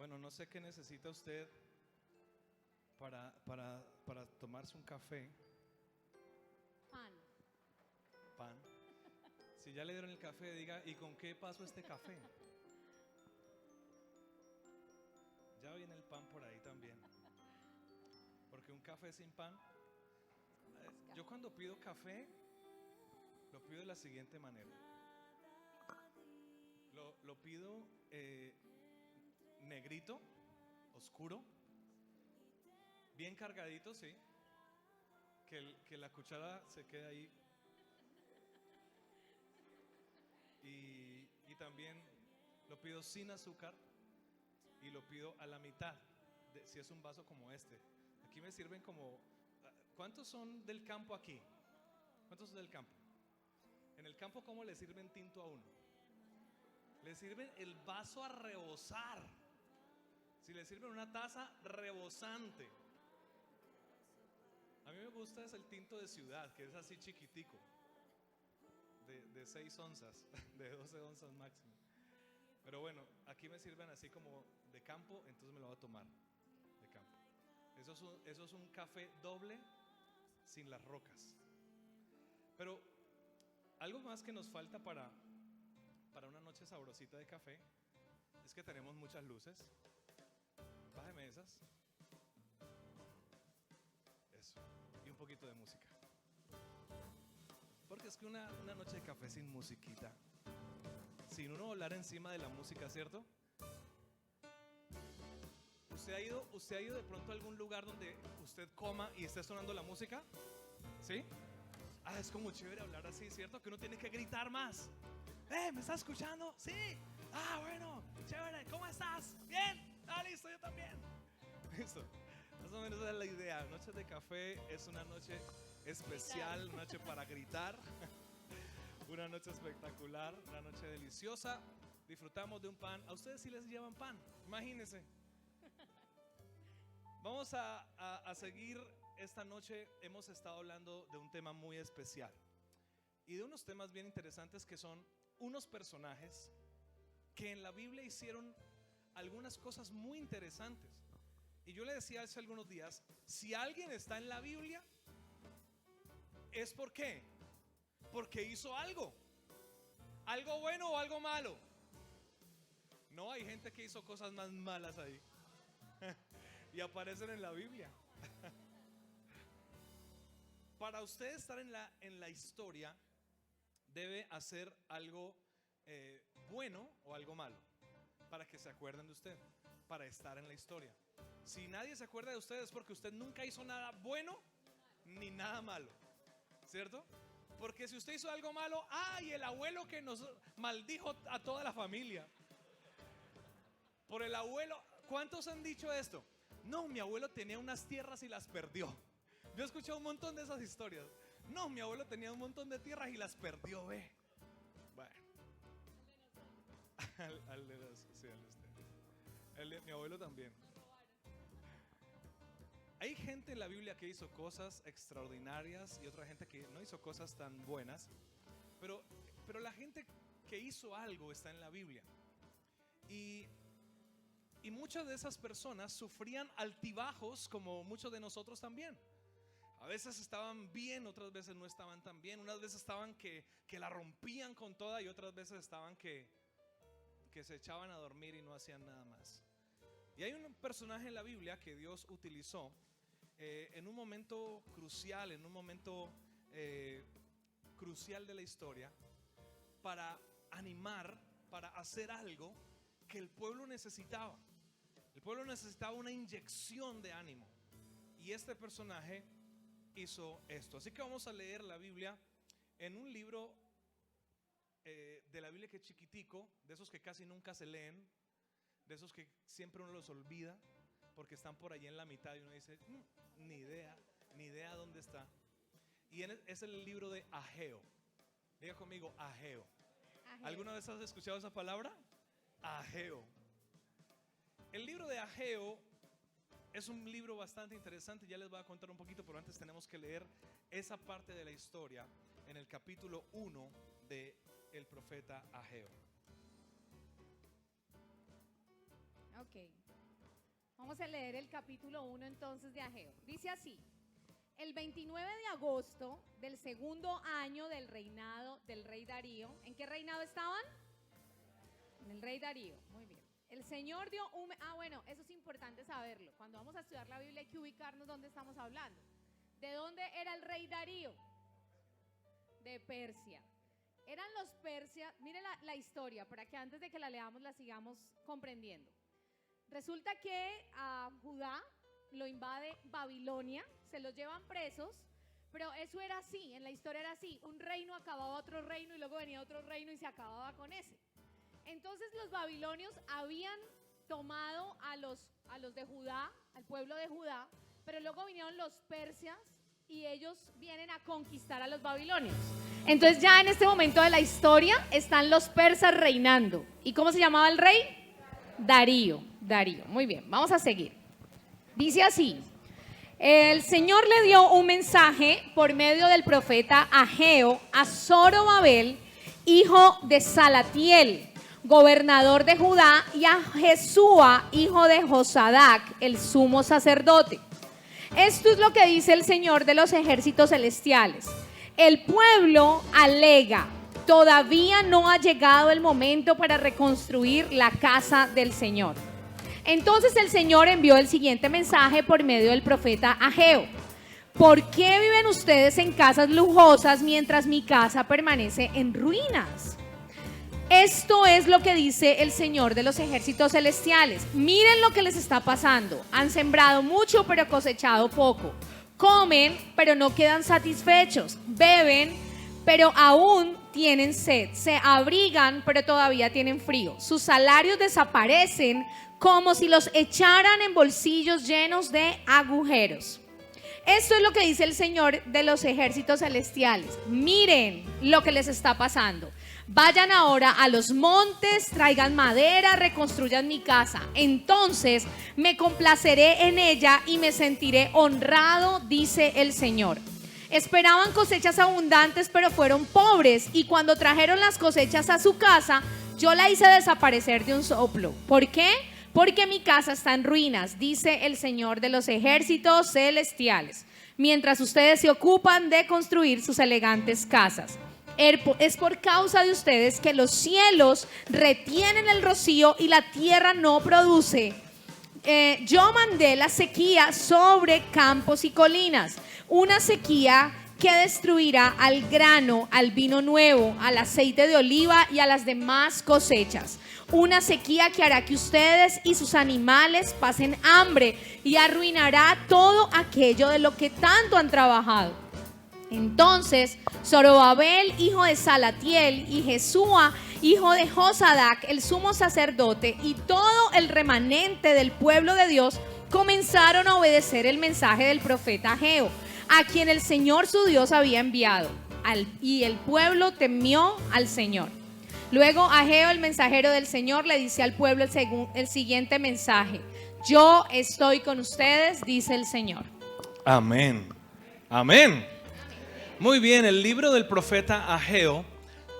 Bueno, no sé qué necesita usted para tomarse un café. Pan. Pan. Si ya le dieron el café, diga, ¿y con qué paso este café? Ya viene el pan por ahí también. Porque un café sin pan. Yo cuando pido café, lo pido de la siguiente manera. Lo pido negrito, oscuro, bien cargadito, sí. Que la cuchara se quede ahí. Y también lo pido sin azúcar y lo pido a la mitad, si es un vaso como este. Aquí me sirven como... ¿Cuántos son del campo aquí? ¿Cuántos son del campo? En el campo, ¿cómo le sirven tinto a uno? Le sirven el vaso a rebosar. Si le sirven una taza, rebosante. A mí me gusta es el tinto de ciudad, que es así chiquitico, de 6 onzas, de 12 onzas máximo. Pero bueno, aquí me sirven así como de campo, entonces me lo voy a tomar de campo. Eso es un café doble sin las rocas. Pero algo más que nos falta para una noche sabrosita de café es que tenemos muchas luces. Bájeme esas. Eso. Y un poquito de música. Porque es que una noche de café sin musiquita, sin uno volar encima de la música, ¿cierto? ¿Usted ha ido de pronto a algún lugar donde usted coma y esté sonando la música? ¿Sí? Ah, es como chévere hablar así, ¿cierto? Que uno tiene que gritar más. ¿Me estás escuchando? Sí. Ah, bueno, chévere, ¿cómo estás? Bien. Ah, listo, yo también. Listo. Más o menos esa es la idea. Noche de café es una noche especial, una noche para gritar. Una noche espectacular, una noche deliciosa. Disfrutamos de un pan. ¿A ustedes sí les llevan pan? Imagínense. Vamos a seguir esta noche. Hemos estado hablando de un tema muy especial y de unos temas bien interesantes que son unos personajes que en la Biblia hicieron algunas cosas muy interesantes. Y yo le decía hace algunos días, si alguien está en la Biblia, ¿es por qué? Porque hizo algo bueno o algo malo. No, hay gente que hizo cosas más malas ahí y aparecen en la Biblia. Para usted estar en la historia, debe hacer algo bueno o algo malo para que se acuerden de usted, para estar en la historia. Si nadie se acuerda de usted es porque usted nunca hizo nada bueno ni nada malo, ¿cierto? Porque si usted hizo algo malo, ¡ay! El abuelo que nos maldijo a toda la familia. Por el abuelo, ¿cuántos han dicho esto? No, mi abuelo tenía unas tierras y las perdió. Yo he escuchado un montón de esas historias. No, mi abuelo tenía un montón de tierras y las perdió, ve. Bueno. Al de los, sí, al de usted. El de mi abuelo también. Hay gente en la Biblia que hizo cosas extraordinarias y otra gente que no hizo cosas tan buenas. Pero la gente que hizo algo está en la Biblia. Y muchas de esas personas sufrían altibajos como muchos de nosotros también. A veces estaban bien, otras veces no estaban tan bien. Unas veces estaban que la rompían con toda y otras veces estaban que se echaban a dormir y no hacían nada más. Y hay un personaje en la Biblia que Dios utilizó en un momento crucial, en un momento crucial de la historia, para animar, para hacer algo que el pueblo necesitaba. El pueblo necesitaba una inyección de ánimo. Y este personaje hizo esto. Así que vamos a leer la Biblia en un libro de la Biblia que es chiquitico, de esos que casi nunca se leen, de esos que siempre uno los olvida porque están por allí en la mitad y uno dice, ni idea dónde está. Y es el libro de Ageo. Diga conmigo, Ageo. ¿Alguna vez has escuchado esa palabra? Ageo. El libro de Ageo es un libro bastante interesante, ya les voy a contar un poquito, pero antes tenemos que leer esa parte de la historia en el capítulo 1 de el profeta Ageo. Ok, Ok. Vamos a leer el capítulo 1 entonces de Ageo. Dice así: el 29 de agosto del segundo año del reinado del rey Darío. ¿En qué reinado estaban? En el rey Darío. Muy bien. El Señor dio un... bueno, eso es importante saberlo. Cuando vamos a estudiar la Biblia hay que ubicarnos dónde estamos hablando. ¿De dónde era el rey Darío? De Persia. Eran los persias. Mire la historia para que antes de que la leamos la sigamos comprendiendo. Resulta que a Judá lo invade Babilonia, se los llevan presos, pero eso era así, en la historia era así, un reino acababa otro reino y luego venía otro reino y se acababa con ese. Entonces los babilonios habían tomado a los de Judá, al pueblo de Judá, pero luego vinieron los persias y ellos vienen a conquistar a los babilonios. Entonces ya en este momento de la historia están los persas reinando. ¿Y cómo se llamaba el rey? Darío. Muy bien, vamos a seguir. Dice así: el Señor le dio un mensaje por medio del profeta Ageo a Zorobabel, hijo de Salatiel, gobernador de Judá, y a Jesúa, hijo de Josadac, el sumo sacerdote. Esto es lo que dice el Señor de los ejércitos celestiales. El pueblo alega: todavía no ha llegado el momento para reconstruir la casa del Señor. Entonces el Señor envió el siguiente mensaje por medio del profeta Ageo: ¿por qué viven ustedes en casas lujosas mientras mi casa permanece en ruinas? Esto es lo que dice el Señor de los ejércitos celestiales. Miren lo que les está pasando. Han sembrado mucho pero cosechado poco. Comen pero no quedan satisfechos. Beben pero aún tienen sed. Se abrigan pero todavía tienen frío. Sus salarios desaparecen como si los echaran en bolsillos llenos de agujeros. Esto es lo que dice el Señor de los ejércitos celestiales. Miren lo que les está pasando. Vayan ahora a los montes, traigan madera, reconstruyan mi casa. Entonces me complaceré en ella y me sentiré honrado, dice el Señor. Esperaban cosechas abundantes, pero fueron pobres, y cuando trajeron las cosechas a su casa, yo la hice desaparecer de un soplo. ¿Por qué? Porque mi casa está en ruinas, dice el Señor de los ejércitos celestiales, mientras ustedes se ocupan de construir sus elegantes casas. Es por causa de ustedes que los cielos retienen el rocío y la tierra no produce. Yo mandé la sequía sobre campos y colinas, una sequía que destruirá al grano, al vino nuevo, al aceite de oliva y a las demás cosechas. Una sequía que hará que ustedes y sus animales pasen hambre y arruinará todo aquello de lo que tanto han trabajado. Entonces Zorobabel, hijo de Salatiel, y Jesúa, hijo de Josadac, el sumo sacerdote, y todo el remanente del pueblo de Dios comenzaron a obedecer el mensaje del profeta Ageo, a quien el Señor su Dios había enviado, y el pueblo temió al Señor. Luego Ageo, el mensajero del Señor, le dice al pueblo el siguiente mensaje: yo estoy con ustedes, dice el Señor. Amén. Amén. Muy bien, el libro del profeta Ageo.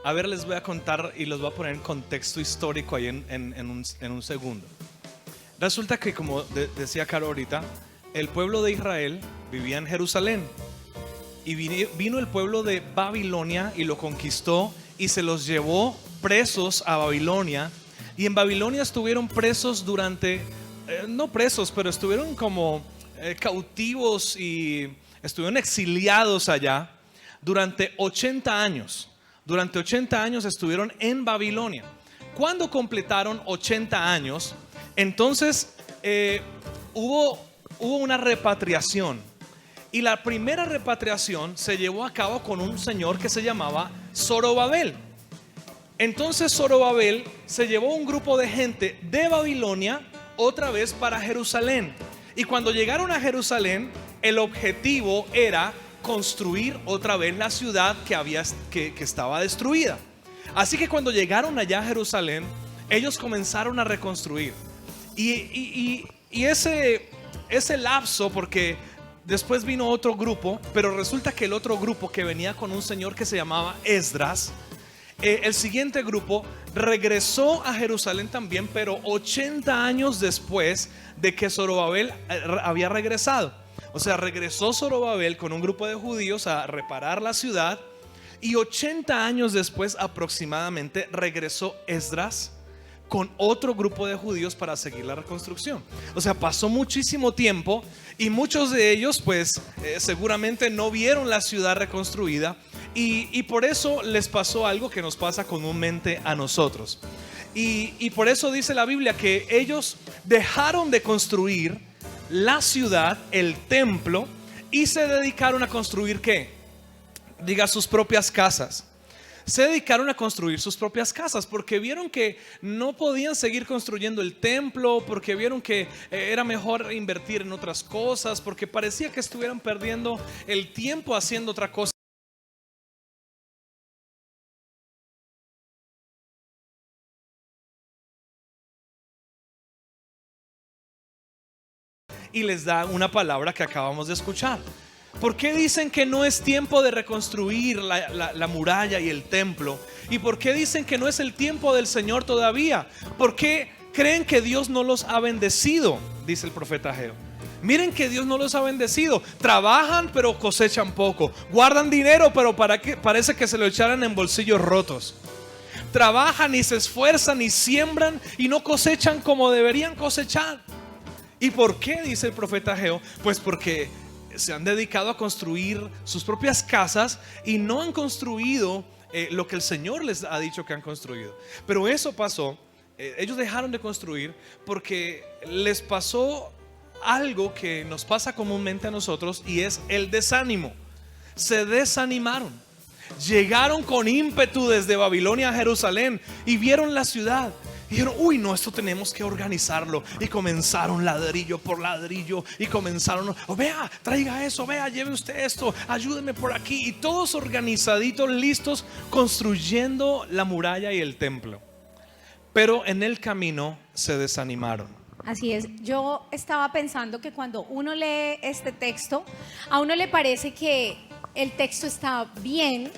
A ver, les voy a contar y los voy a poner en contexto histórico ahí en un segundo. Resulta que, como decía Caro ahorita, el pueblo de Israel vivía en Jerusalén, y vino el pueblo de Babilonia y lo conquistó y se los llevó presos a Babilonia. Y en Babilonia estuvieron presos durante, no presos, pero estuvieron como cautivos y estuvieron exiliados allá durante 80 años. Durante 80 años estuvieron en Babilonia. Cuando completaron 80 años, entonces hubo una repatriación. Y la primera repatriación se llevó a cabo con un señor que se llamaba Zorobabel. Entonces Zorobabel se llevó un grupo de gente de Babilonia otra vez para Jerusalén. Y cuando llegaron a Jerusalén, el objetivo era construir otra vez la ciudad que estaba destruida. Así que cuando llegaron allá a Jerusalén, ellos comenzaron a reconstruir. Y ese lapso, porque después vino otro grupo, pero resulta que el otro grupo, que venía con un señor que se llamaba Esdras, el siguiente grupo regresó a Jerusalén también, pero 80 años después de que Zorobabel había regresado. O sea, regresó Zorobabel con un grupo de judíos a reparar la ciudad, y 80 años después aproximadamente regresó Esdras con otro grupo de judíos para seguir la reconstrucción. O sea, pasó muchísimo tiempo y muchos de ellos pues seguramente no vieron la ciudad reconstruida, y por eso les pasó algo que nos pasa comúnmente a nosotros. Y por eso dice la Biblia que ellos dejaron de construir la ciudad, el templo, y se dedicaron a construir ¿qué? Diga, sus propias casas. Se dedicaron a construir sus propias casas porque vieron que no podían seguir construyendo el templo, porque vieron que era mejor invertir en otras cosas, porque parecía que estuvieran perdiendo el tiempo haciendo otra cosa. Y les da una palabra que acabamos de escuchar. ¿Por qué dicen que no es tiempo de reconstruir la muralla y el templo? ¿Y por qué dicen que no es el tiempo del Señor todavía? ¿Por qué creen que Dios no los ha bendecido? Dice el profeta Ageo. Miren que Dios no los ha bendecido. Trabajan pero cosechan poco. Guardan dinero pero parece que se lo echaran en bolsillos rotos. Trabajan y se esfuerzan y siembran y no cosechan como deberían cosechar. ¿Y por qué? Dice el profeta Ageo. Pues porque se han dedicado a construir sus propias casas y no han construido lo que el Señor les ha dicho que han construido. Pero eso pasó, ellos dejaron de construir porque les pasó algo que nos pasa comúnmente a nosotros, y es el desánimo. Se desanimaron. Llegaron con ímpetu desde Babilonia a Jerusalén y vieron la ciudad. Y dijeron, uy, no, esto tenemos que organizarlo. Y comenzaron ladrillo por ladrillo. Y comenzaron, vea, traiga eso, vea, lleve usted esto, ayúdeme por aquí. Y todos organizaditos, listos, construyendo la muralla y el templo. Pero en el camino se desanimaron. Así es, yo estaba pensando que cuando uno lee este texto, a uno le parece que el texto está bien.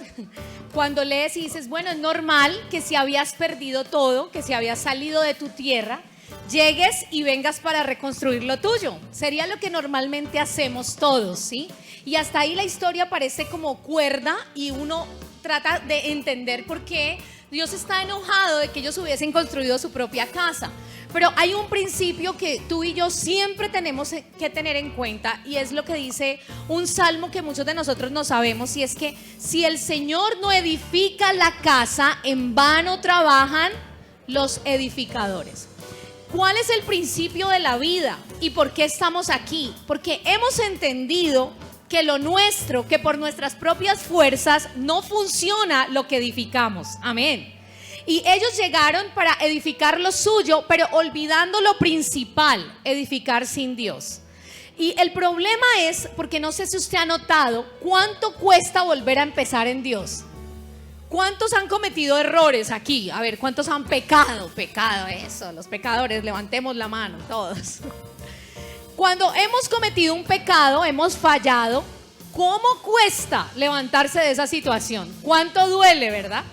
Cuando lees y dices, bueno, es normal que si habías perdido todo, que si habías salido de tu tierra, llegues y vengas para reconstruir lo tuyo. Sería lo que normalmente hacemos todos, ¿sí? Y hasta ahí la historia parece como cuerda y uno trata de entender por qué Dios está enojado de que ellos hubiesen construido su propia casa. Pero hay un principio que tú y yo siempre tenemos que tener en cuenta, y es lo que dice un salmo que muchos de nosotros no sabemos, y es que si el Señor no edifica la casa, en vano trabajan los edificadores. ¿Cuál es el principio de la vida y por qué estamos aquí? Porque hemos entendido que lo nuestro, que por nuestras propias fuerzas no funciona lo que edificamos. Amén. Y ellos llegaron para edificar lo suyo, pero olvidando lo principal, edificar sin Dios. Y el problema es, porque no sé si usted ha notado, ¿cuánto cuesta volver a empezar en Dios? ¿Cuántos han cometido errores aquí? A ver, ¿cuántos han pecado? Pecado, eso, los pecadores, levantemos la mano, todos. Cuando hemos cometido un pecado, hemos fallado, ¿cómo cuesta levantarse de esa situación? ¿Cuánto duele, verdad?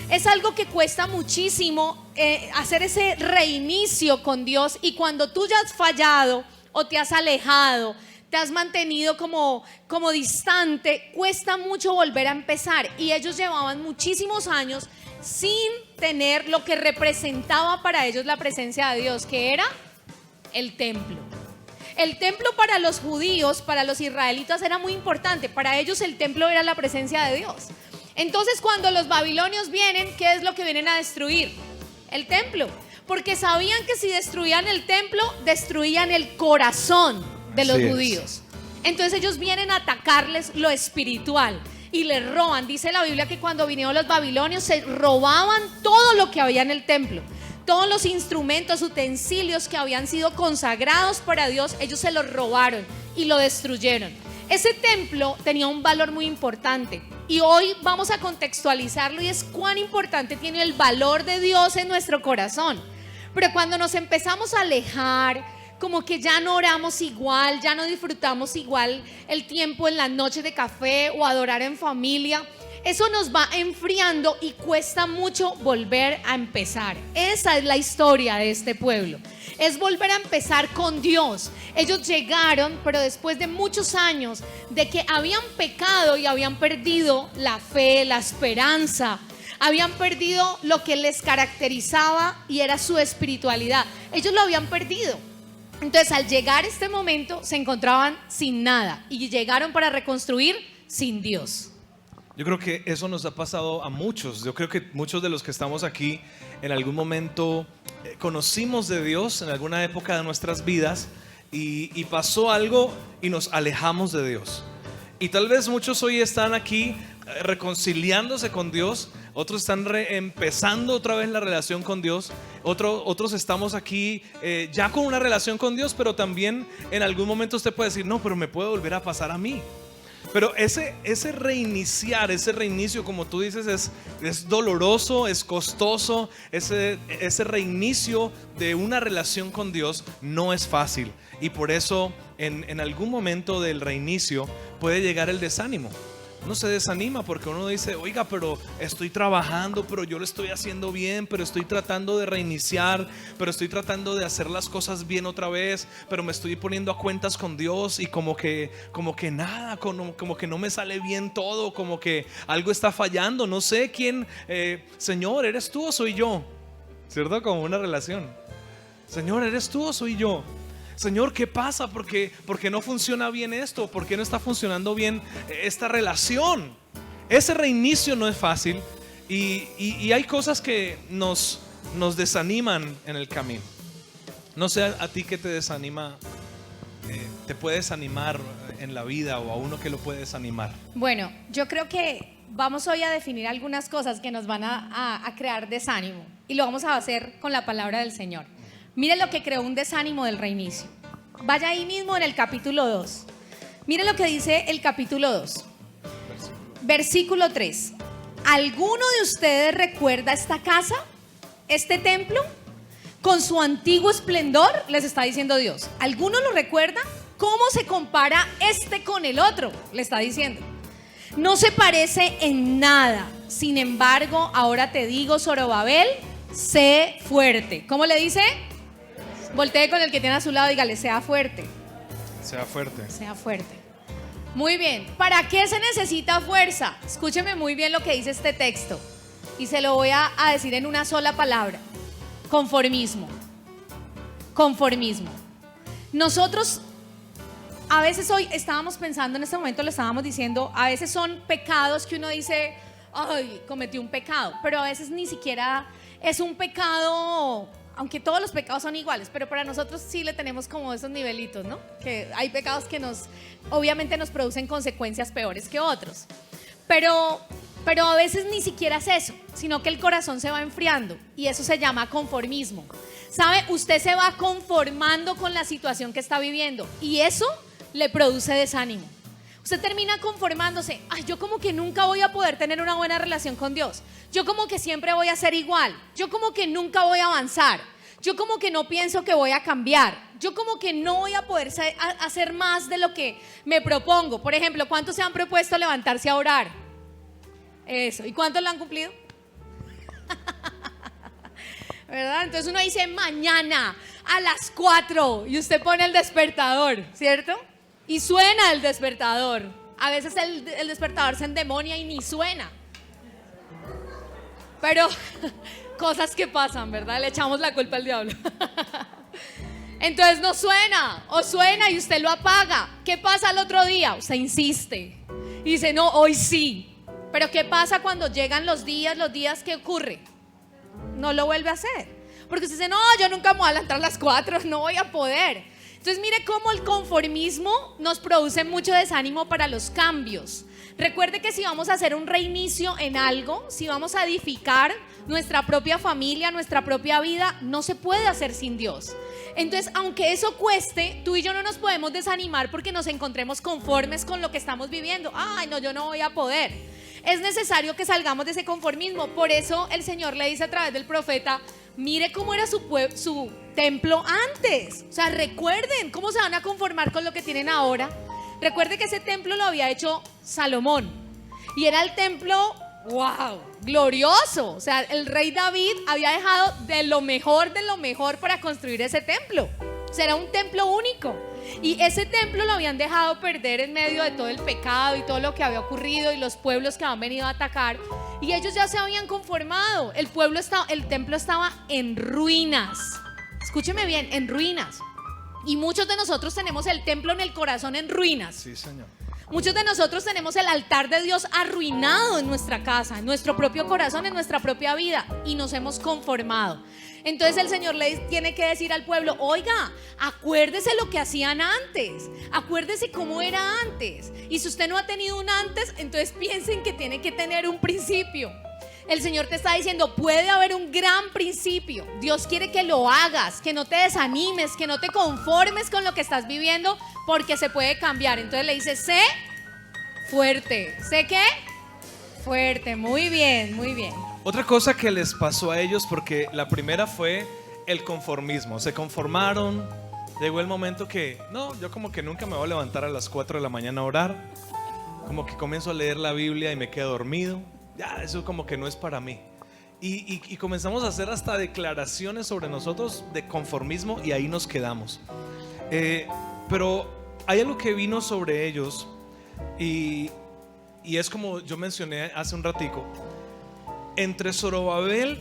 Es algo que cuesta muchísimo hacer ese reinicio con Dios, y cuando tú ya has fallado o te has alejado, te has mantenido como distante, cuesta mucho volver a empezar. Y ellos llevaban muchísimos años sin tener lo que representaba para ellos la presencia de Dios, que era el templo. El templo para los judíos, para los israelitas, era muy importante. Para ellos el templo era la presencia de Dios. Entonces, cuando los babilonios vienen, ¿qué es lo que vienen a destruir? El templo. Porque sabían que si destruían el templo, destruían el corazón de los judíos. Entonces ellos vienen a atacarles lo espiritual y les roban. Dice la Biblia que cuando vinieron los babilonios se robaban todo lo que había en el templo. Todos los instrumentos, utensilios que habían sido consagrados para Dios, ellos se los robaron y lo destruyeron. Ese templo tenía un valor muy importante, y hoy vamos a contextualizarlo, y es cuán importante tiene el valor de Dios en nuestro corazón. Pero cuando nos empezamos a alejar, como que ya no oramos igual, ya no disfrutamos igual el tiempo en la noche de café o adorar en familia, eso nos va enfriando y cuesta mucho volver a empezar. Esa es la historia de este pueblo. Es volver a empezar con Dios. Ellos llegaron, pero después de muchos años de que habían pecado y habían perdido la fe, la esperanza, habían perdido lo que les caracterizaba y era su espiritualidad. Ellos lo habían perdido. Entonces, al llegar a este momento, se encontraban sin nada y llegaron para reconstruir sin Dios. Yo creo que eso nos ha pasado a muchos. Yo creo que muchos de los que estamos aquí en algún momento conocimos de Dios en alguna época de nuestras vidas y pasó algo y nos alejamos de Dios. Y tal vez muchos hoy están aquí reconciliándose con Dios, otros están empezando otra vez la relación con Dios, otros estamos aquí ya con una relación con Dios, pero también en algún momento usted puede decir, no, pero me puede volver a pasar a mí. Pero ese reiniciar, ese reinicio, como tú dices, es doloroso, es costoso. Ese reinicio de una relación con Dios no es fácil. Y por eso en algún momento del reinicio puede llegar el desánimo. Uno se desanima porque uno dice, oiga, pero estoy trabajando, pero yo lo estoy haciendo bien, pero estoy tratando de reiniciar, pero estoy tratando de hacer las cosas bien otra vez, pero me estoy poniendo a cuentas con Dios y como que nada, como que no me sale bien todo, como que algo está fallando, no sé quién, Señor, ¿eres tú o soy yo? ¿Cierto? Como una relación. Señor, ¿eres tú o soy yo? Señor, ¿qué pasa? ¿Por qué no funciona bien esto? ¿Por qué no está funcionando bien esta relación? Ese reinicio no es fácil y hay cosas que nos desaniman en el camino. No sé a ti qué te desanima, te puede desanimar en la vida o a uno que lo puede desanimar. Bueno, yo creo que vamos hoy a definir algunas cosas que nos van a crear desánimo y lo vamos a hacer con la palabra del Señor. Miren lo que creó un desánimo del reinicio. Vaya ahí mismo en el capítulo 2. Miren lo que dice el capítulo 2. Versículo 3. ¿Alguno de ustedes recuerda esta casa, este templo, con su antiguo esplendor? Les está diciendo Dios. ¿Alguno lo recuerda? ¿Cómo se compara este con el otro? Le está diciendo. No se parece en nada. Sin embargo, ahora te digo, Zorobabel, sé fuerte. ¿Cómo le dice? Voltee con el que tiene a su lado y dígale, sea fuerte. Sea fuerte. Sea fuerte. Muy bien. ¿Para qué se necesita fuerza? Escúcheme muy bien lo que dice este texto. Y se lo voy a decir en una sola palabra. Conformismo. Conformismo. Nosotros, a veces hoy estábamos pensando, en este momento lo estábamos diciendo, a veces son pecados que uno dice, ay, cometí un pecado. Pero a veces ni siquiera es un pecado, aunque todos los pecados son iguales, pero para nosotros sí le tenemos como esos nivelitos, ¿no? Que hay pecados que obviamente nos producen consecuencias peores que otros. Pero a veces ni siquiera es eso, sino que el corazón se va enfriando y eso se llama conformismo. ¿Sabe? Usted se va conformando con la situación que está viviendo y eso le produce desánimo. Usted termina conformándose, ay, yo como que nunca voy a poder tener una buena relación con Dios. Yo como que siempre voy a ser igual. Yo como que nunca voy a avanzar. Yo como que no pienso que voy a cambiar. Yo como que no voy a poder hacer más de lo que me propongo. Por ejemplo, ¿cuántos se han propuesto levantarse a orar? Eso. ¿Y cuántos lo han cumplido? ¿Verdad? Entonces uno dice mañana a las 4 y usted pone el despertador, ¿cierto? Y suena el despertador. A veces el despertador se endemonia y ni suena. Pero cosas que pasan, ¿verdad? Le echamos la culpa al diablo. Entonces no suena, o suena y usted lo apaga. ¿Qué pasa al otro día? Usted insiste y dice, no, hoy sí. Pero ¿qué pasa cuando llegan los días? ¿Qué ocurre? No lo vuelve a hacer. Porque usted dice, no, yo nunca me voy a levantar a las 4, no voy a poder. Entonces mire cómo el conformismo nos produce mucho desánimo para los cambios. Recuerde que si vamos a hacer un reinicio en algo, si vamos a edificar nuestra propia familia, nuestra propia vida, no se puede hacer sin Dios. Entonces, aunque eso cueste, tú y yo no nos podemos desanimar porque nos encontremos conformes con lo que estamos viviendo. Ay, no, yo no voy a poder. Es necesario que salgamos de ese conformismo. Por eso el Señor le dice a través del profeta, mire cómo era su templo antes. O sea, recuerden cómo se van a conformar con lo que tienen ahora. Recuerde que ese templo lo había hecho Salomón. Y era el templo, wow, glorioso. O sea, el rey David había dejado de lo mejor para construir ese templo. O sea, era un templo único. Y ese templo lo habían dejado perder en medio de todo el pecado y todo lo que había ocurrido y los pueblos que habían venido a atacar. Y ellos ya se habían conformado. El templo estaba en ruinas. Escúcheme bien, en ruinas. Y muchos de nosotros tenemos el templo en el corazón en ruinas. Sí, Señor. Muchos de nosotros tenemos el altar de Dios arruinado en nuestra casa, en nuestro propio corazón, en nuestra propia vida, y nos hemos conformado. Entonces el Señor le tiene que decir al pueblo: oiga, acuérdese lo que hacían antes, acuérdese cómo era antes. Y si usted no ha tenido un antes, entonces piensen que tiene que tener un principio. El Señor te está diciendo: puede haber un gran principio. Dios quiere que lo hagas, que no te desanimes, que no te conformes con lo que estás viviendo, porque se puede cambiar. Entonces le dice: sé fuerte. ¿Sé qué? Fuerte. Muy bien, muy bien. Otra cosa que les pasó a ellos, porque la primera fue el conformismo. Se conformaron. Llegó el momento que, no, yo como que nunca me voy a levantar a las 4 de la mañana a orar. Como que comienzo a leer la Biblia y me quedo dormido. Ya, eso como que no es para mí. Y comenzamos a hacer hasta declaraciones sobre nosotros de conformismo, y ahí nos quedamos. Pero hay algo que vino sobre ellos, y es como yo mencioné hace un ratico. Entre Zorobabel,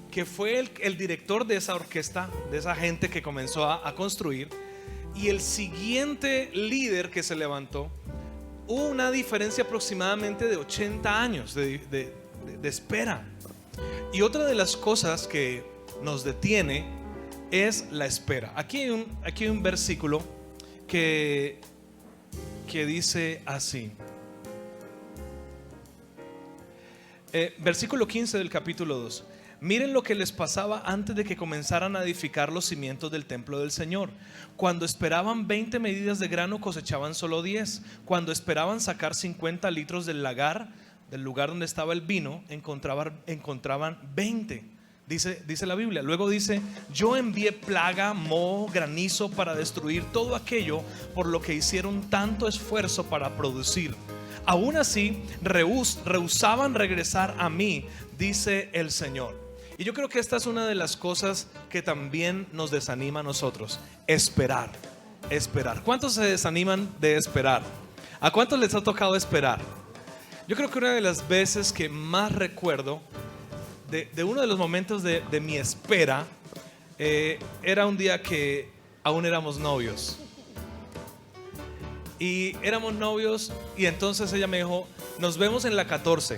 que fue el director de esa orquesta, de esa gente que comenzó a construir, y el siguiente líder que se levantó, hubo una diferencia aproximadamente de 80 años de espera. Y otra de las cosas que nos detiene es la espera. Aquí hay un versículo que dice así. Versículo 15 del capítulo 2. Miren lo que les pasaba antes de que comenzaran a edificar los cimientos del templo del Señor. Cuando esperaban 20 medidas de grano, cosechaban solo 10. Cuando esperaban sacar 50 litros del lagar, del lugar donde estaba el vino, encontraban 20. Dice la Biblia. Luego dice: yo envié plaga, moho, granizo para destruir todo aquello por lo que hicieron tanto esfuerzo para producir. Aún así, rehusaban regresar a mí, dice el Señor. Y yo creo que esta es una de las cosas que también nos desanima a nosotros: esperar. ¿Cuántos se desaniman de esperar? ¿A cuántos les ha tocado esperar? Yo creo que una de las veces que más recuerdo de uno de los momentos de mi espera era un día que aún éramos novios. Y éramos novios, y entonces ella me dijo: nos vemos en la 14.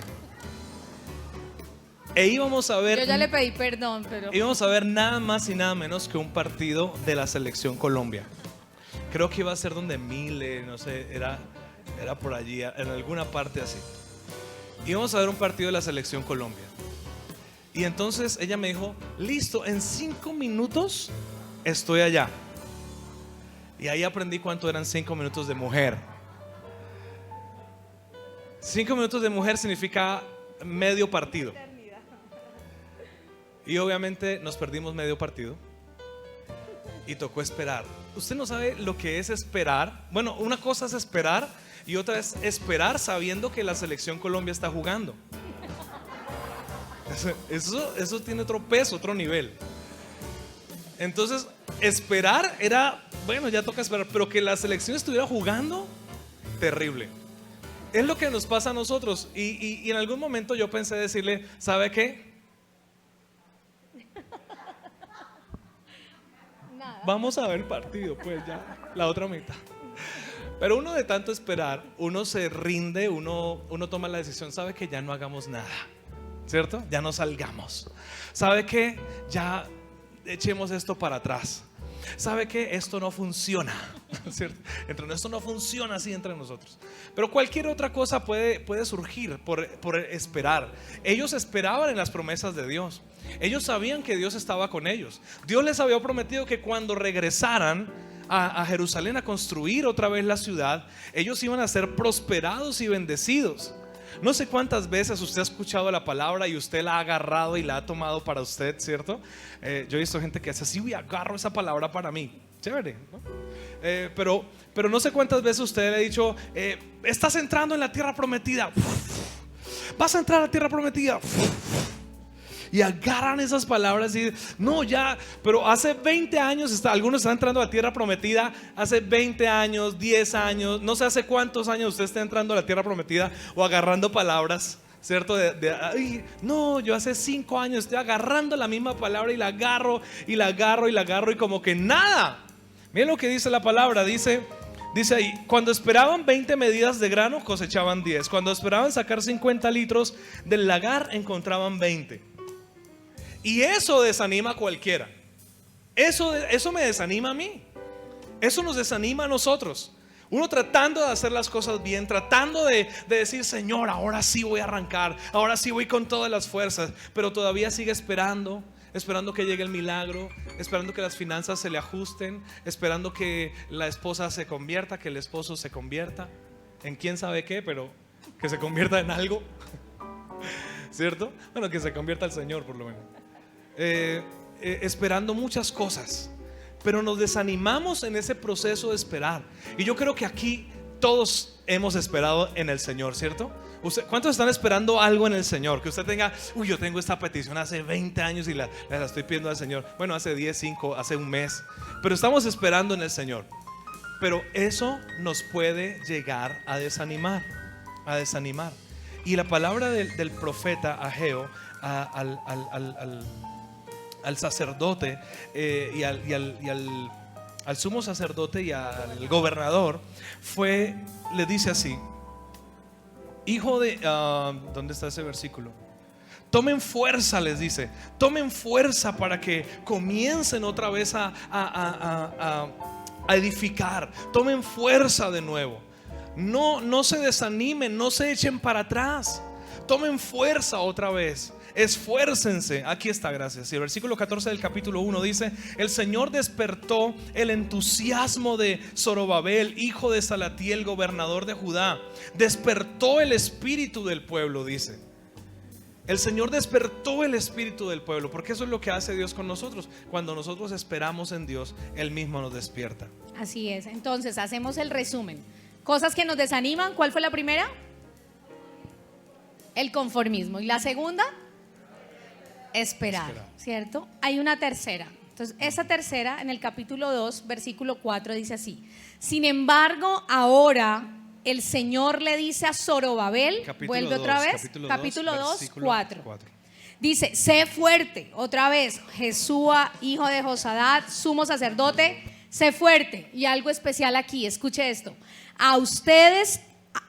E íbamos a ver. Yo ya le pedí perdón, pero íbamos a ver nada más y nada menos que un partido de la selección Colombia. Creo que iba a ser donde Mile, no sé, era por allí, en alguna parte así. Íbamos a ver un partido de la selección Colombia. Y entonces ella me dijo: listo, en 5 minutos estoy allá. Y ahí aprendí cuánto eran 5 minutos de mujer. 5 minutos de mujer significa medio partido. Y obviamente nos perdimos medio partido y tocó esperar. Usted no sabe lo que es esperar. Bueno, una cosa es esperar y otra es esperar sabiendo que la selección Colombia está jugando. Eso tiene otro peso, otro nivel. Entonces, esperar era, bueno, ya toca esperar, pero que la selección estuviera jugando, terrible. Es lo que nos pasa a nosotros. Y en algún momento yo pensé decirle: ¿sabe qué? Vamos a ver el partido, pues ya, la otra mitad. Pero uno, de tanto esperar, uno se rinde, uno toma la decisión: ¿sabe qué? Ya no hagamos nada, ¿cierto? Ya no salgamos. ¿Sabe qué? Ya echemos esto para atrás. ¿Sabe qué? Esto no funciona, ¿cierto? Esto no funciona así entre nosotros. Pero cualquier otra cosa puede surgir por esperar. Ellos esperaban en las promesas de Dios. Ellos sabían que Dios estaba con ellos. Dios les había prometido que cuando regresaran a Jerusalén a construir otra vez la ciudad, ellos iban a ser prosperados y bendecidos. No sé cuántas veces usted ha escuchado la palabra y usted la ha agarrado y la ha tomado para usted, ¿cierto? Yo he visto gente que hace así: uy, agarro esa palabra para mí. Chévere, ¿no? Pero no sé cuántas veces usted le ha dicho: estás entrando en la tierra prometida. vas a entrar a la tierra prometida. Y agarran esas palabras y no, ya, pero hace 20 años algunos están entrando a la tierra prometida, hace 20 años, 10 años, no sé hace cuántos años usted está entrando a la tierra prometida o agarrando palabras, ¿cierto? Ay, no, yo hace 5 años estoy agarrando la misma palabra y la agarro y la agarro y la agarro y como que nada. Miren lo que dice la palabra, dice ahí, cuando esperaban 20 medidas de grano cosechaban 10, cuando esperaban sacar 50 litros del lagar encontraban 20. Y eso desanima a cualquiera. Eso me desanima a mí. Eso nos desanima a nosotros. Uno tratando de hacer las cosas bien, tratando de decir, Señor, ahora sí voy a arrancar, ahora sí voy con todas las fuerzas, pero todavía sigue esperando que llegue el milagro, esperando que las finanzas se le ajusten, esperando que la esposa se convierta, que el esposo se convierta en quién sabe qué, pero que se convierta en algo, ¿cierto? Bueno, que se convierta al Señor por lo menos. Esperando muchas cosas, pero nos desanimamos en ese proceso de esperar. Y yo creo que aquí todos hemos esperado en el Señor, ¿cierto? ¿Cuántos están esperando algo en el Señor? Que usted tenga, yo tengo esta petición hace 20 años y la estoy pidiendo al Señor. Bueno, hace 10, 5, hace un mes, pero estamos esperando en el Señor. Pero eso nos puede llegar a desanimar. Y la palabra del profeta Ageo al sacerdote y al sumo sacerdote y al gobernador le dice así: hijo de ¿dónde está ese versículo? Tomen fuerza, les dice, tomen fuerza para que comiencen otra vez a edificar. Tomen fuerza de nuevo. No se desanimen, no se echen para atrás. Tomen fuerza otra vez. Esfuércense. Aquí está, gracias. Y el versículo 14 del capítulo 1 dice: el Señor despertó el entusiasmo de Zorobabel, hijo de Salatiel, gobernador de Judá. Despertó el espíritu del pueblo, dice. El Señor despertó el espíritu del pueblo, porque eso es lo que hace Dios con nosotros. Cuando nosotros esperamos en Dios, Él mismo nos despierta. Así es. Entonces hacemos el resumen. Cosas que nos desaniman. ¿Cuál fue la primera? El conformismo. ¿Y la segunda? Esperar, ¿cierto? Hay una tercera. Entonces, esa tercera en el capítulo 2, versículo 4 dice así: sin embargo, ahora el Señor le dice a Zorobabel, vuelve otra vez, capítulo 2, 4. Dice: sé fuerte, otra vez, Jesúa, hijo de Josadat, sumo sacerdote, sé fuerte. Y algo especial aquí, escuche esto: a ustedes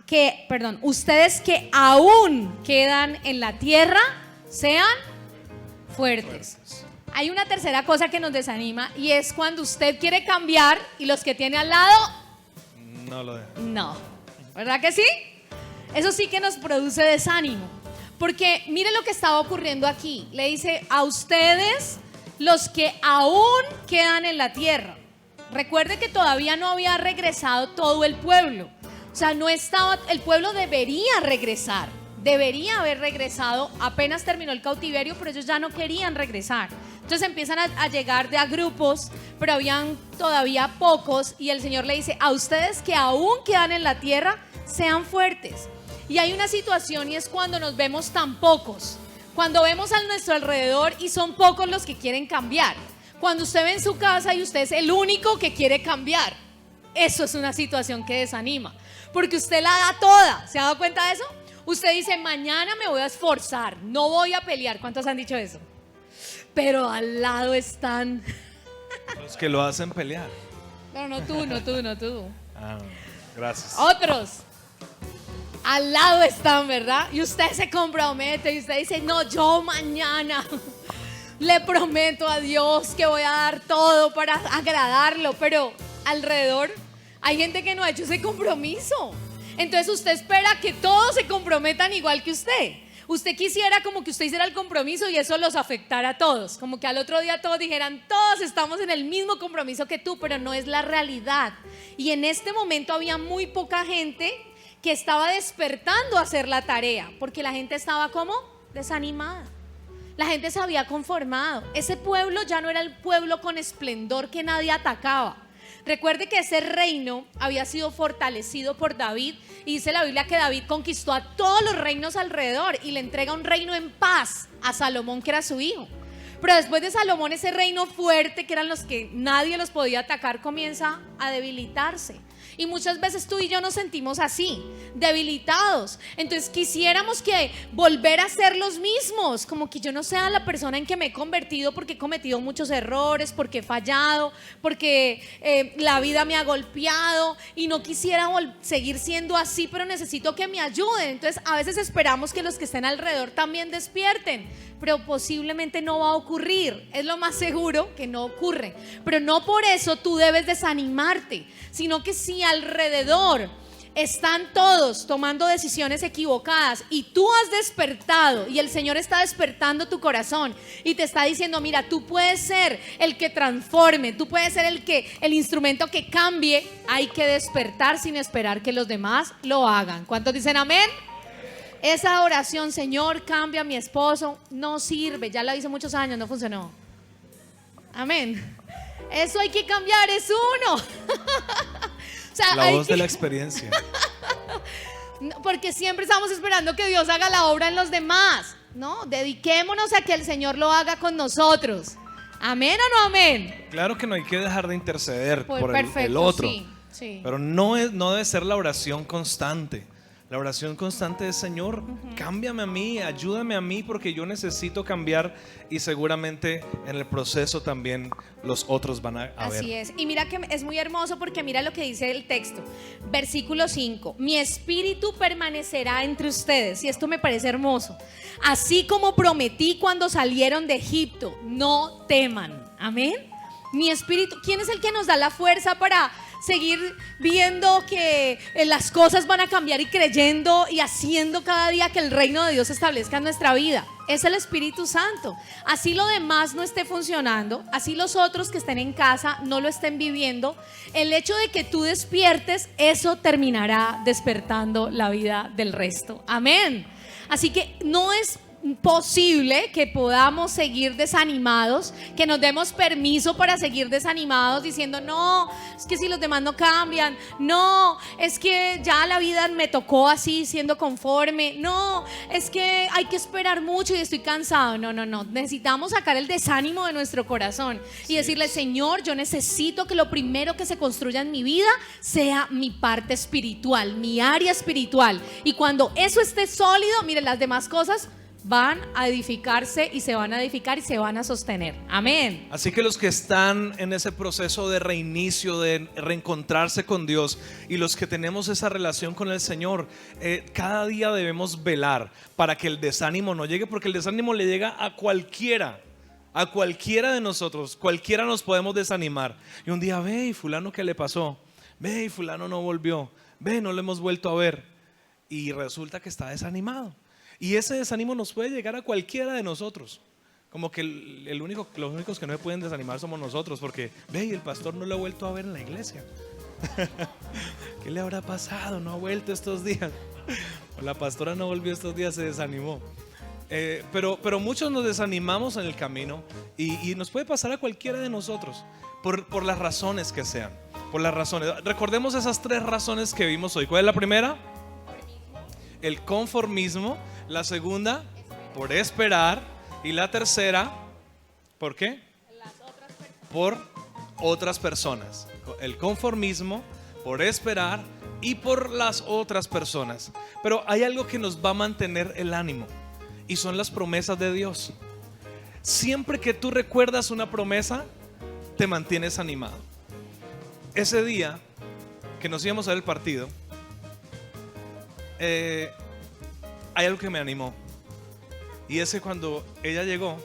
que aún quedan en la tierra, sean fuertes. Hay una tercera cosa que nos desanima, y es cuando usted quiere cambiar y los que tiene al lado no lo dejan. No, ¿verdad que sí? Eso sí que nos produce desánimo, porque mire lo que estaba ocurriendo aquí. Le dice: a ustedes los que aún quedan en la tierra. Recuerde que todavía no había regresado todo el pueblo. O sea, no estaba, el pueblo debería regresar, debería haber regresado, apenas terminó el cautiverio, pero ellos ya no querían regresar. Entonces empiezan a llegar de a grupos, pero habían todavía pocos, y el Señor le dice: a ustedes que aún quedan en la tierra, sean fuertes. Y hay una situación, y es cuando nos vemos tan pocos, cuando vemos a nuestro alrededor y son pocos los que quieren cambiar. Cuando usted ve en su casa y usted es el único que quiere cambiar, eso es una situación que desanima, porque usted la da toda. ¿Se ha dado cuenta de eso? Usted dice: mañana me voy a esforzar, no voy a pelear. ¿Cuántos han dicho eso? Pero al lado están los que lo hacen pelear. No tú. Gracias. Otros al lado están, ¿verdad? Y usted se compromete y usted dice: no, yo mañana le prometo a Dios que voy a dar todo para agradarlo. Pero alrededor hay gente que no ha hecho ese compromiso. Entonces usted espera que todos se comprometan igual que usted. Usted quisiera como que usted hiciera el compromiso y eso los afectara a todos, como que al otro día todos dijeran: todos estamos en el mismo compromiso que tú, pero no es la realidad. Y en este momento había muy poca gente que estaba despertando a hacer la tarea, porque la gente estaba como desanimada. La gente se había conformado. Ese pueblo ya no era el pueblo con esplendor que nadie atacaba. Recuerde que ese reino había sido fortalecido por David y dice la Biblia que David conquistó a todos los reinos alrededor y le entrega un reino en paz a Salomón, que era su hijo. Pero después de Salomón, ese reino fuerte, que eran los que nadie los podía atacar, comienza a debilitarse. Y muchas veces tú y yo nos sentimos así, debilitados. Entonces quisiéramos que volver a ser los mismos, como que yo no sea la persona en que me he convertido, porque he cometido muchos errores, porque he fallado, porque la vida me ha golpeado y no quisiera seguir siendo así, pero necesito que me ayuden. Entonces a veces esperamos que los que estén alrededor también despierten, pero posiblemente no va a ocurrir. Es lo más seguro que no ocurre. Pero no por eso tú debes desanimarte, sino que si alrededor están todos tomando decisiones equivocadas y tú has despertado y el Señor está despertando tu corazón y te está diciendo, mira, tú puedes ser el que transforme, tú puedes ser el instrumento que cambie, hay que despertar sin esperar que los demás lo hagan. ¿Cuántos dicen amén? Esa oración, Señor, cambia a mi esposo, no sirve. Ya la hice muchos años, no funcionó. Amén. Eso hay que cambiar, es uno. O sea, la voz de la experiencia. Porque siempre estamos esperando que Dios haga la obra en los demás. No, dediquémonos a que el Señor lo haga con nosotros. ¿Amén o no amén? Claro que no hay que dejar de interceder por perfecto, el otro. Sí. Pero no debe ser la oración constante. La oración constante es, Señor, cámbiame a mí, ayúdame a mí, porque yo necesito cambiar y seguramente en el proceso también los otros van a ver. Así es. Y mira que es muy hermoso porque mira lo que dice el texto. Versículo 5. Mi espíritu permanecerá entre ustedes. Y esto me parece hermoso. Así como prometí cuando salieron de Egipto, no teman. Amén. Mi espíritu. ¿Quién es el que nos da la fuerza para seguir viendo que las cosas van a cambiar y creyendo y haciendo cada día que el reino de Dios se establezca en nuestra vida? Es el Espíritu Santo. Así lo demás no esté funcionando, así los otros que estén en casa no lo estén viviendo, el hecho de que tú despiertes, eso terminará despertando la vida del resto. Amén. Así que no es posible que podamos seguir desanimados, que nos demos permiso para seguir desanimados diciendo, no, es que si los demás no cambian, no, es que ya la vida me tocó así siendo conforme, no, es que hay que esperar mucho y estoy cansado. No, necesitamos sacar el desánimo de nuestro corazón y decirle, Señor, yo necesito que lo primero que se construya en mi vida sea mi parte espiritual, mi área espiritual, y cuando eso esté sólido, miren, las demás cosas van a edificarse y se van a edificar y se van a sostener. Amén. Así que los que están en ese proceso de reinicio, de reencontrarse con Dios, y los que tenemos esa relación con el Señor, cada día debemos velar para que el desánimo no llegue, porque el desánimo le llega a cualquiera de nosotros. Cualquiera nos podemos desanimar. Y un día, ve, y fulano, ¿qué le pasó? Ve, y fulano no volvió. Ve, no lo hemos vuelto a ver. Y resulta que está desanimado. Y ese desánimo nos puede llegar a cualquiera de nosotros. Como que los únicos que no se pueden desanimar somos nosotros, porque ve, y el pastor no lo he vuelto a ver en la iglesia. ¿Qué le habrá pasado? No ha vuelto estos días. O la pastora no volvió estos días, se desanimó. Pero muchos nos desanimamos en el camino y nos puede pasar a cualquiera de nosotros por las razones que sean. Por las razones. Recordemos esas 3 razones que vimos hoy. ¿Cuál es la primera? El conformismo. La segunda, por esperar. Y la tercera, ¿por qué? Por otras personas. El conformismo, por esperar y por las otras personas. Pero hay algo que nos va a mantener el ánimo, y son las promesas de Dios. Siempre que tú recuerdas una promesa, te mantienes animado. Ese día que nos íbamos a ver el partido, hay algo que me animó, y es que cuando ella llegó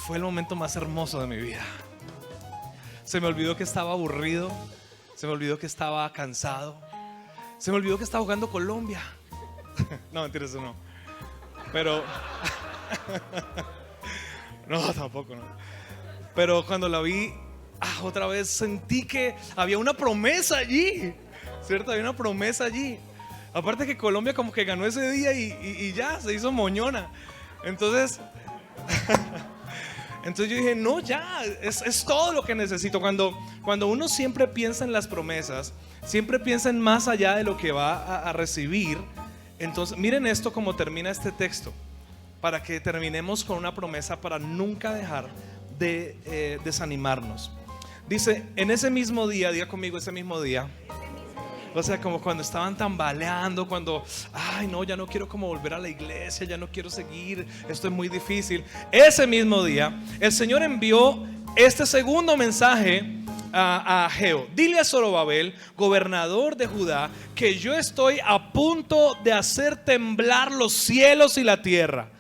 fue el momento más hermoso de mi vida. Se me olvidó que estaba aburrido, se me olvidó que estaba cansado, se me olvidó que estaba jugando Colombia. No, mentira, eso no. Pero no, tampoco, no. Pero cuando la vi, otra vez sentí que había una promesa allí, ¿cierto? Había una promesa allí. Aparte que Colombia como que ganó ese día y ya se hizo moñona. Entonces Entonces yo dije, no, ya, es todo lo que necesito. Cuando uno siempre piensa en las promesas, siempre piensa en más allá de lo que va a recibir. Entonces miren esto como termina este texto, para que terminemos con una promesa para nunca dejar de desanimarnos. Dice, en ese mismo día, diga conmigo, ese mismo día. O sea, como cuando estaban tambaleando, cuando, ay no, ya no quiero como volver a la iglesia, ya no quiero seguir, esto es muy difícil. Ese mismo día, el Señor envió este segundo mensaje a Ageo. Dile a Zorobabel, gobernador de Judá, que yo estoy a punto de hacer temblar los cielos y la tierra.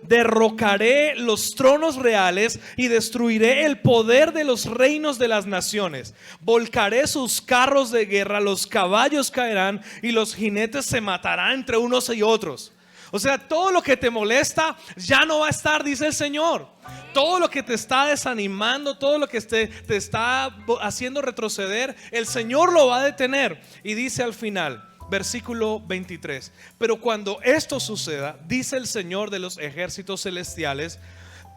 Derrocaré los tronos reales y destruiré el poder de los reinos de las naciones. Volcaré sus carros de guerra, los caballos caerán y los jinetes se matarán entre unos y otros. O sea, todo lo que te molesta ya no va a estar, dice el Señor. Todo lo que te está desanimando, todo lo que te está haciendo retroceder, el Señor lo va a detener. Y dice al final, versículo 23, pero cuando esto suceda, dice el Señor de los ejércitos celestiales,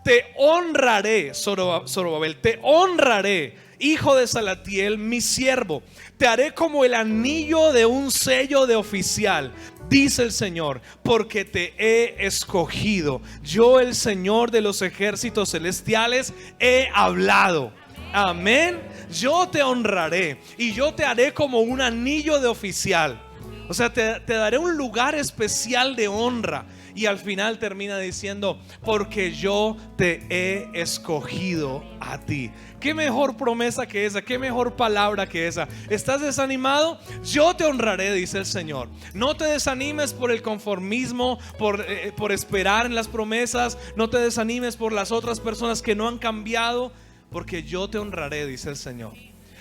te honraré, Zorobabel, te honraré, hijo de Salatiel, mi siervo. Te haré como el anillo de un sello de oficial, dice el Señor, porque te he escogido. Yo, el Señor de los ejércitos celestiales, he hablado. Amén. Yo te honraré y yo te haré como un anillo de oficial. O sea, te daré un lugar especial de honra. Y al final termina diciendo, porque yo te he escogido a ti. Qué mejor promesa que esa, qué mejor palabra que esa. ¿Estás desanimado? Yo te honraré, dice el Señor. No te desanimes por el conformismo, por esperar en las promesas. No te desanimes por las otras personas que no han cambiado, porque yo te honraré, dice el Señor.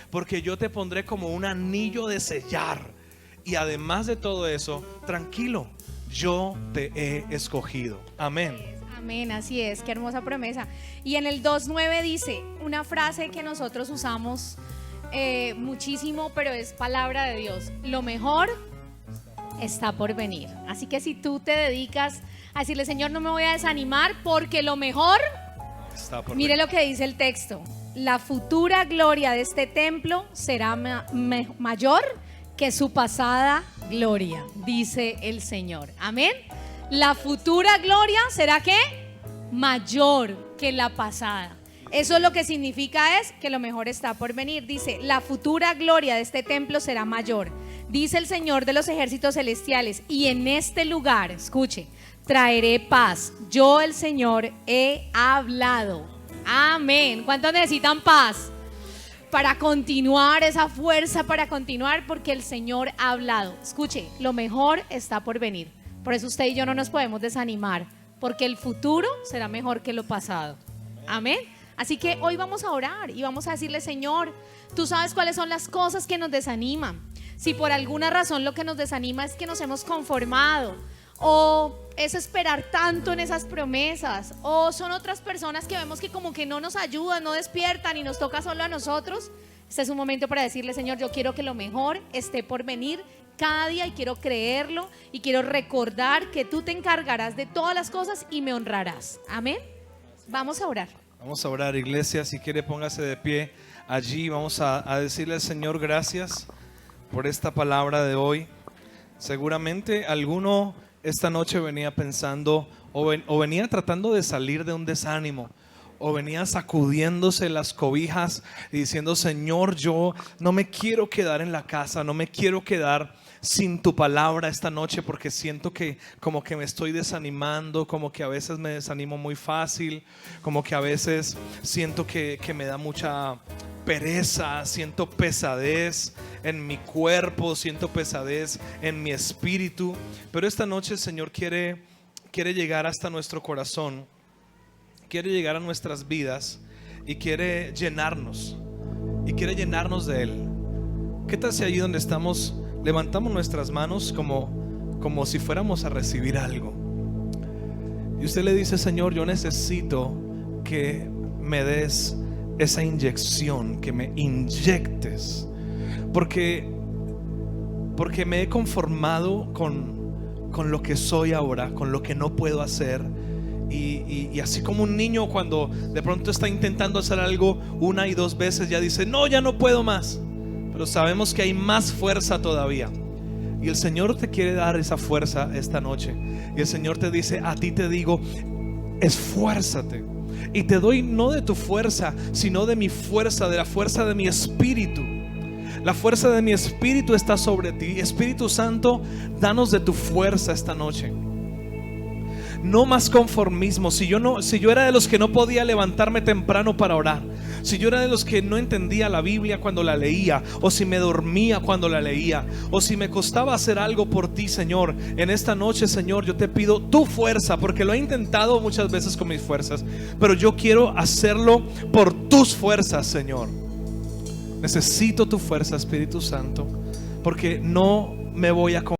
Porque yo te pondré como un anillo de sellar. Y además de todo eso, tranquilo, yo te he escogido. Amén. Amén, así es, qué hermosa promesa. Y en el 2:9 dice una frase que nosotros usamos muchísimo, pero es palabra de Dios: lo mejor está por venir. Así que si tú te dedicas a decirle, Señor, no me voy a desanimar porque lo mejor está por venir. Mire lo que dice el texto: la futura gloria de este templo será mayor que su pasada gloria, dice el Señor. Amén. La futura gloria será ¿qué? Mayor que la pasada. Eso lo que significa es que lo mejor está por venir. Dice, la futura gloria de este templo será mayor, dice el Señor de los ejércitos celestiales, y en este lugar, escuche, traeré paz. Yo, el Señor, he hablado. Amén. ¿Cuántos necesitan paz? Para continuar, esa fuerza para continuar, porque el Señor ha hablado. Escuche, lo mejor está por venir. Por eso usted y yo no nos podemos desanimar, porque el futuro será mejor que lo pasado. Amén. Así que hoy vamos a orar y vamos a decirle, Señor, tú sabes cuáles son las cosas que nos desaniman. Si por alguna razón lo que nos desanima es que nos hemos conformado, o es esperar tanto en esas promesas, o son otras personas que vemos que como que no nos ayudan, no despiertan y nos toca solo a nosotros. Este es un momento para decirle, Señor, yo quiero que lo mejor esté por venir cada día y quiero creerlo y quiero recordar que tú te encargarás de todas las cosas y me honrarás. Amén. Vamos a orar. Vamos a orar, iglesia. Si quiere, póngase de pie allí. Vamos a decirle al Señor gracias por esta palabra de hoy. Seguramente alguno esta noche venía pensando o venía tratando de salir de un desánimo, o venía sacudiéndose las cobijas y diciendo, Señor, yo no me quiero quedar en la casa, no me quiero quedar sin tu palabra esta noche, porque siento que como que me estoy desanimando, como que a veces me desanimo muy fácil, como que a veces siento que me da mucha pereza, siento pesadez en mi cuerpo, siento pesadez en mi espíritu. Pero esta noche el Señor quiere llegar hasta nuestro corazón, quiere llegar a nuestras vidas y quiere llenarnos de Él. ¿Qué tal si allí donde estamos levantamos nuestras manos como si fuéramos a recibir algo? Y usted le dice, Señor, yo necesito que me des esa inyección, que me inyectes, porque me he conformado con lo que soy ahora, con lo que no puedo hacer, Y así como un niño cuando de pronto está intentando hacer algo una y dos veces, ya dice, no, ya no puedo más. Pero sabemos que hay más fuerza todavía. Y el Señor te quiere dar esa fuerza esta noche. Y el Señor te dice, a ti te digo, esfuérzate. Y te doy no de tu fuerza, sino de mi fuerza, de la fuerza de mi espíritu. La fuerza de mi espíritu está sobre ti. Espíritu Santo, danos de tu fuerza esta noche. No más conformismo. Si yo era de los que no podía levantarme temprano para orar, si yo era de los que no entendía la Biblia cuando la leía, o si me dormía cuando la leía, o si me costaba hacer algo por ti, Señor, en esta noche, Señor, yo te pido tu fuerza, porque lo he intentado muchas veces con mis fuerzas, pero yo quiero hacerlo por tus fuerzas, Señor. Necesito tu fuerza, Espíritu Santo, porque no me voy a